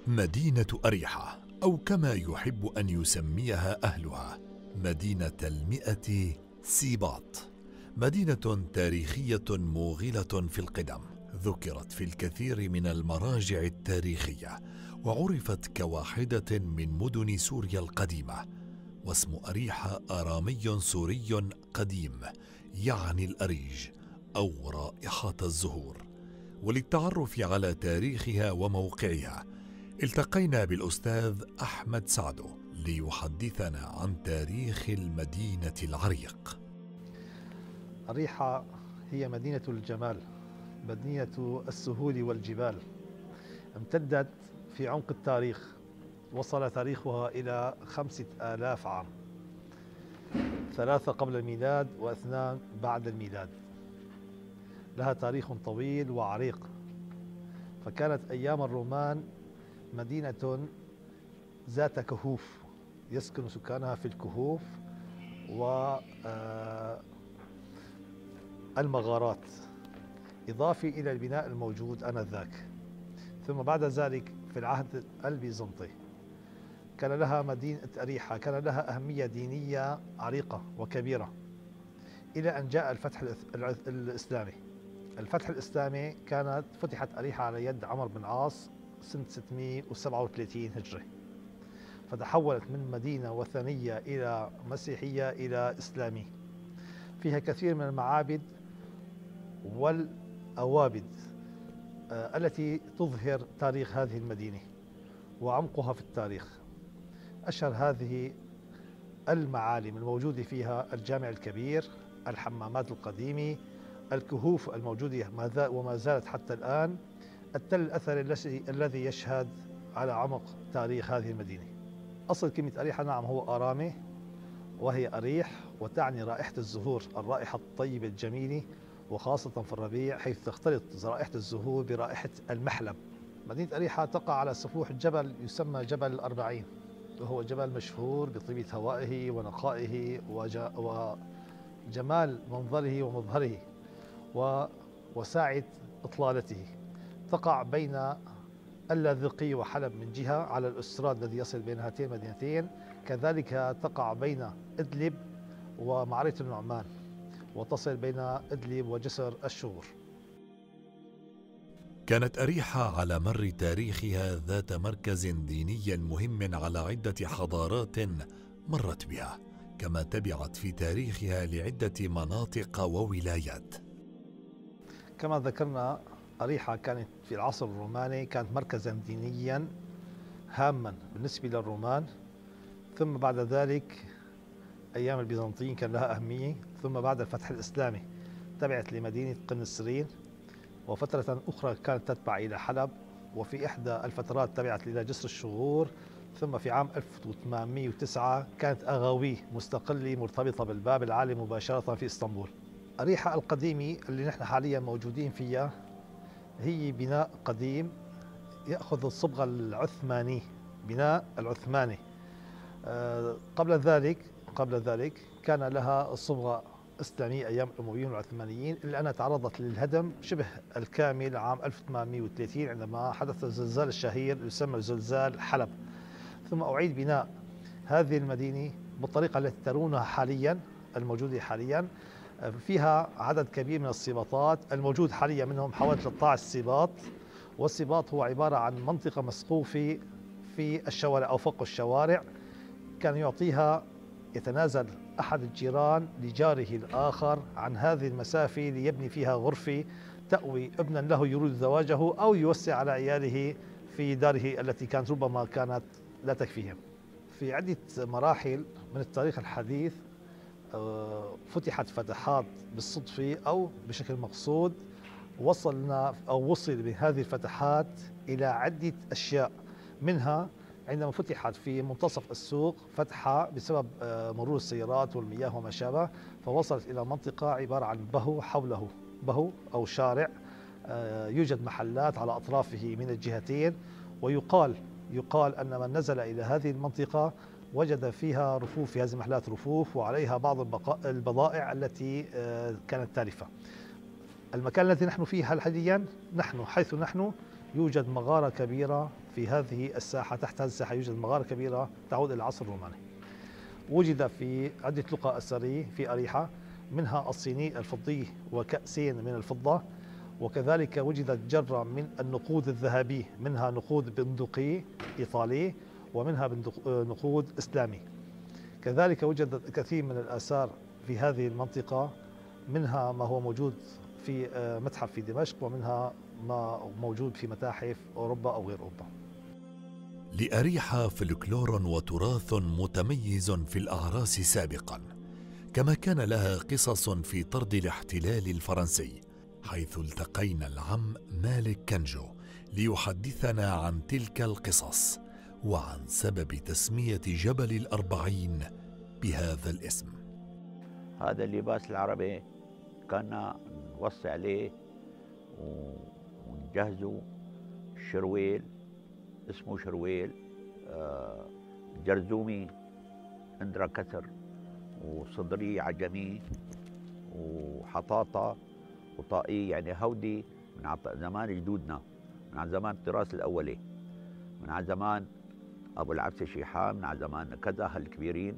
مدينة أريحة، أو كما يحب أن يسميها أهلها مدينة 100 سيباط، مدينة تاريخية موغلة في القدم، ذكرت في الكثير من المراجع التاريخية، وعرفت كواحدة من مدن سوريا القديمة. واسم أريحة آرامي سوري قديم يعني الأريج أو رائحة الزهور. وللتعرف على تاريخها وموقعها التقينا بالأستاذ أحمد سعدو ليحدثنا عن تاريخ المدينة العريق. أريحة هي مدينة الجمال، مدينة السهول والجبال، امتدت في عمق التاريخ، وصل تاريخها إلى 5000 عام، 3 قبل الميلاد و2 بعد الميلاد. لها تاريخ طويل وعريق، فكانت أيام الرومان مدينة ذات كهوف يسكن سكانها في الكهوف والمغارات، إضافي إلى البناء الموجود آنذاك. ثم بعد ذلك في العهد البيزنطي كان لها مدينة أريحة كان لها أهمية دينية عريقة وكبيرة، إلى أن جاء الفتح الإسلامي. الفتح الإسلامي فتحت أريحة على يد عمرو بن العاص سنة 637 هجري، فتحولت من مدينة وثنية إلى مسيحية إلى إسلامي، فيها كثير من المعابد والأوابد التي تظهر تاريخ هذه المدينة وعمقها في التاريخ. أشهر هذه المعالم الموجودة فيها الجامع الكبير، الحمامات القديمة، الكهوف الموجودة وما زالت حتى الآن، التل الأثري الذي يشهد على عمق تاريخ هذه المدينة. أصل كلمة أريحة نعم هو آرامي، وهي أريح وتعني رائحة الزهور، الرائحة الطيبة الجميلة، وخاصة في الربيع حيث تختلط رائحة الزهور برائحة المحلب. مدينة أريحة تقع على سفوح جبل يسمى جبل الأربعين، وهو جبل مشهور بطيبة هوائه ونقائه وجمال منظره ومظهره وساعة إطلالته. تقع بين اللاذقية وحلب من جهة على الأستراد الذي يصل بين هاتين المدينتين، كذلك تقع بين إدلب ومعركة النعمان، وتصل بين إدلب وجسر الشغر. كانت أريحة على مر تاريخها ذات مركز ديني مهم على عدة حضارات مرت بها، كما تبعت في تاريخها لعدة مناطق وولايات. كما ذكرنا أريحة كانت في العصر الروماني كانت مركزا دينيا هاما بالنسبة للرومان، ثم بعد ذلك أيام البيزنطيين كان لها أهمية، ثم بعد الفتح الإسلامي تبعت لمدينة قنسرين، وفترة أخرى كانت تتبع إلى حلب، وفي إحدى الفترات تبعت إلى جسر الشغور، ثم في عام 1809 كانت أغاوي مستقلة مرتبطة بالباب العالي مباشرة في إسطنبول. أريحة القديمة اللي نحن حاليا موجودين فيها هي بناء قديم يأخذ الصبغة العثماني، بناء العثماني. قبل ذلك كان لها الصبغة إسلامية أيام الأمويين والعثمانيين، إلا أنها تعرضت للهدم شبه الكامل عام 1830 عندما حدث الزلزال الشهير يسمى زلزال حلب. ثم أعيد بناء هذه المدينة بالطريقة التي ترونها حاليا، الموجودة حاليا. فيها عدد كبير من السباطات، الموجود حاليا منهم حوالي 13 سباط. والسباط هو عبارة عن منطقة مسقوفة في الشوارع أو فوق الشوارع، كان يتنازل أحد الجيران لجاره الآخر عن هذه المسافة ليبني فيها غرفة تأوي ابنا له يريد زواجه أو يوسع على عياله في داره التي كانت ربما لا تكفيهم. في عدة مراحل من التاريخ الحديث فتحت فتحات بالصدفة أو بشكل مقصود، وصل بهذه الفتحات إلى عدة أشياء، منها عندما فتحت في منتصف السوق فتحة بسبب مرور السيارات والمياه وما شابه، فوصلت إلى منطقة عبارة عن بهو، حوله بهو أو شارع يوجد محلات على أطرافه من الجهتين، ويقال أن من نزل إلى هذه المنطقة وجد فيها رفوف، في هذه المحلات رفوف وعليها بعض البضائع التي كانت تالفة. المكان الذي نحن فيه حاليا، حيث نحن يوجد مغارة كبيرة في هذه الساحة. تحت هذه الساحة يوجد مغارة كبيرة تعود إلى العصر الروماني. وجد في عدة لقى أثرية في أريحة، منها الصيني الفضي وكأسين من الفضة، وكذلك وجدت جرة من النقود الذهبي، منها نقود بندقي إيطالي ومنها نقود إسلامي. كذلك وجدت كثير من الآثار في هذه المنطقة، منها ما هو موجود في متحف في دمشق، ومنها ما موجود في متاحف أوروبا أو غير أوروبا. لأريحة فلكلور وتراث متميز في الأعراس سابقاً، كما كان لها قصص في طرد الاحتلال الفرنسي، حيث التقينا العم مالك كنجو ليحدثنا عن تلك القصص وعن سبب تسمية جبل الأربعين بهذا الاسم. هذا اللباس العربي كان نوصي عليه ونجهزه شرويل، اسمه شرويل، جرزومي اندرا كسر، وصدري عجمي، وحطاطة وطائي. يعني هودي من زمان جدودنا، من على زمان التراث الأولي، من على زمان أبو العبسة شيحان، من على زمان كذا هالكبيرين،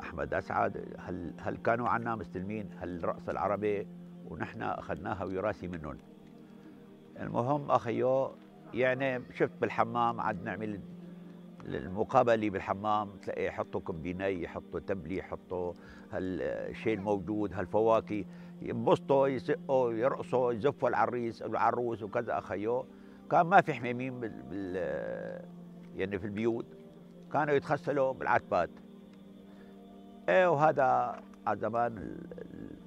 أحمد أسعد، هل كانوا عنا مستلمين هالرأس العربي ونحن أخذناها وراثي منهم. المهم أخيو، يعني شفت بالحمام عاد نعمل المقابله بالحمام، تلاقي يحطوا كومبيني، يحطوا تبلي، يحطوا هالشيء الموجود، هالفواكه، ينبسطوا، يسقوا، يرقصوا، يزفوا العريس العروس وكذا. اخيو كان ما في حمامين يعني في البيوت، كانوا يتغسلوا بالعتبات. ايه، وهذا على زمان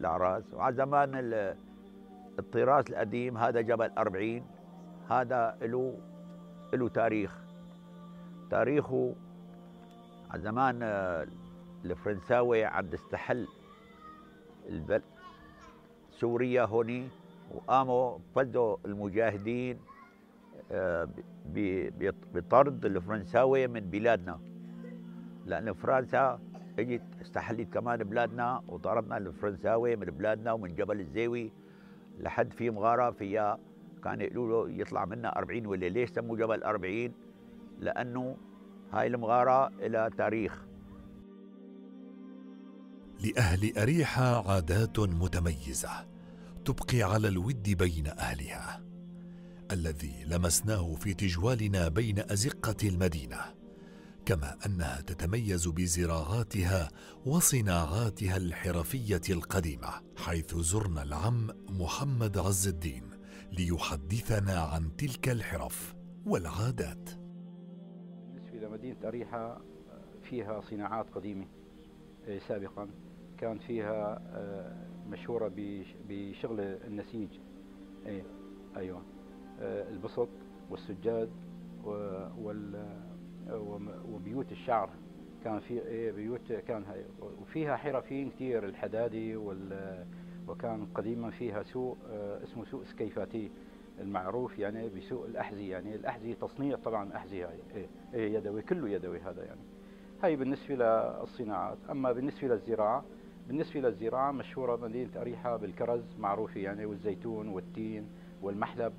الاعراس. وعلى زمان الطراز القديم، هذا جبل 40، هذا له تاريخه على زمان الفرنساوي عند استحل سوريا هوني، وقاموا فزوا المجاهدين بطرد الفرنساوي من بلادنا، لأن فرنسا اجت استحلت كمان بلادنا، وطردنا الفرنساوي من بلادنا ومن جبل الزاوي لحد في مغارة فيها كان يقولوا له يطلع منها 40 ولا. ليش سموا جبل 40؟ لأنه هاي المغارة إلى تاريخ. لأهل أريحة عادات متميزة تبقي على الود بين أهلها، الذي لمسناه في تجوالنا بين أزقة المدينة، كما أنها تتميز بزراعاتها وصناعاتها الحرفية القديمة، حيث زرنا العم محمد عز الدين ليحدثنا عن تلك الحرف والعادات. بالنسبة لمدينة أريحة فيها صناعات قديمة سابقا، كان فيها مشهورة بشغل النسيج. أيوة، البسط والسجاد وبيوت الشعر، كان في بيوت كان وفيها حرفيين كثير، الحدادي وكان قديما فيها سوق اسمه سوق سكيفاتي المعروف يعني بسوق الأحذية. يعني الأحذية تصنيع طبعا أحذية يدوي، كله يدوي هذا. يعني هاي بالنسبة للصناعات. أما بالنسبة للزراعة مشهورة مدينة أريحة بالكرز معروفة يعني، والزيتون والتين والمحلب.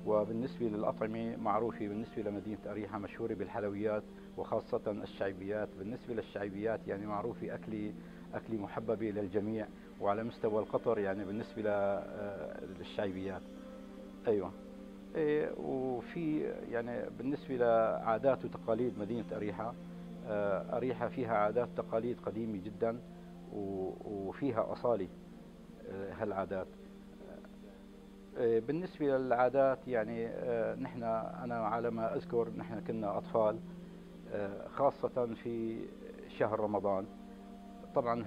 وبالنسبة للأطعمة معروفة بالنسبة لمدينة أريحة مشهورة بالحلويات وخاصة الشعبيات. بالنسبة للشعبيات يعني معروفة أكلي محببة للجميع وعلى مستوى القطر يعني بالنسبة للشعبيات. أيوة. وفي يعني بالنسبة لعادات وتقاليد مدينة أريحة، أريحة فيها عادات وتقاليد قديمة جدا وفيها أصالة هالعادات. بالنسبة للعادات يعني أنا على ما أذكر نحن كنا أطفال، خاصة في شهر رمضان. طبعا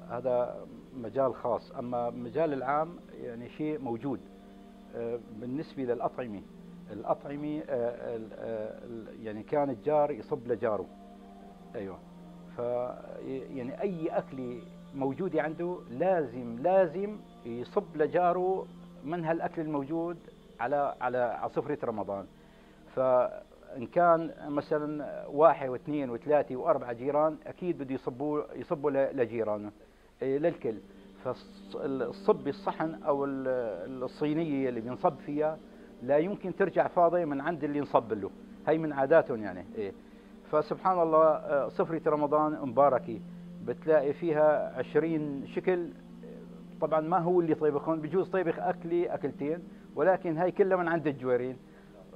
هذا مجال خاص، أما مجال العام يعني شيء موجود. بالنسبة للأطعمة يعني كان الجار يصب لجاره. أيوة. يعني أي أكل موجود عنده لازم يصب لجاره من هالأكل الموجود على سفرة رمضان. فإن كان مثلا 1 و2 و3 و4 جيران، أكيد بده يصبوا لجيرانه للكل. فالصب الصحن أو الصينية اللي بينصب فيها لا يمكن ترجع فاضي من عند اللي نصب له، هي من عاداتهم يعني. فسبحان الله سفرة رمضان مباركة بتلاقي فيها 20 شكل. طبعا ما هو اللي طيبخون، بجوز طيبخ أكلة أكلتين، ولكن هاي كلها من عند الجويرين.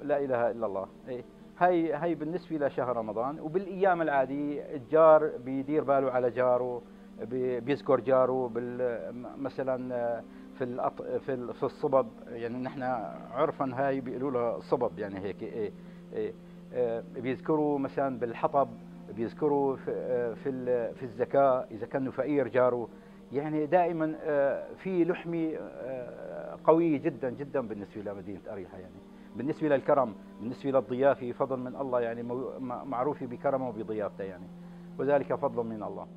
لا إله إلا الله. هاي بالنسبة لشهر رمضان. وبالأيام العادية الجار بيدير باله على جاره، بيذكر جاره مثلا في الصبب، يعني نحن عرفا هاي بيقولوا لها صبب يعني هيك. بيذكروا مثلا بالحطب، بيذكروا في الزكاة إذا كانوا فقير جاره. يعني دائما في لحمة قوية جدا جدا بالنسبة لمدينة أريحة. يعني بالنسبة للكرم، بالنسبة للضيافة فضل من الله، يعني معروفة بكرمه وبضيافته يعني، وذلك فضل من الله.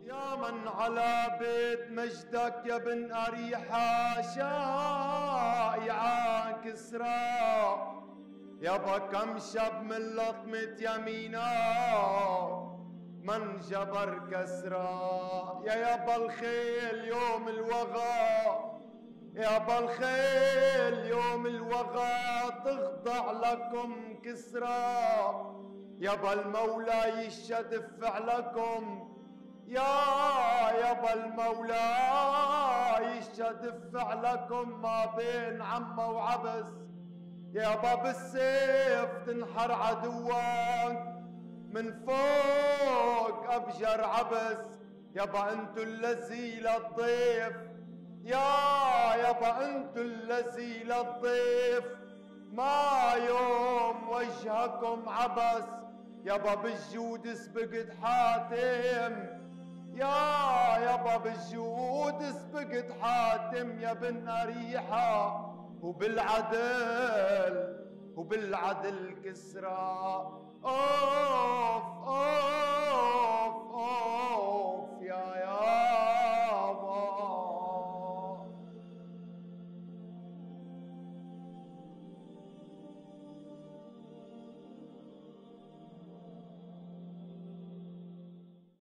يا من على بيت مجدك يا بن أريحة شائعا كسرى، يابا كم شب من لطمة يمينا من جبر كسرى. يابا الخيل يوم الوغى، يابا الخيل يوم الوغى تخضع لكم كسرى. يابا المولى يشهد فعلكم، يابا المولى يشهد فعلكم ما بين عمه وعبس. يابا بالسيف تنحر عدوك من فوق أبجر عبس. يابا انتو الذي للضيف، يابا انتو الذي للضيف ما يوم وجهكم عبس. يابا بالجود سبقت حاتم، يابا بالجود سبقت حاتم يا بن أريحة، وبالعدل كسرى. أوف أوف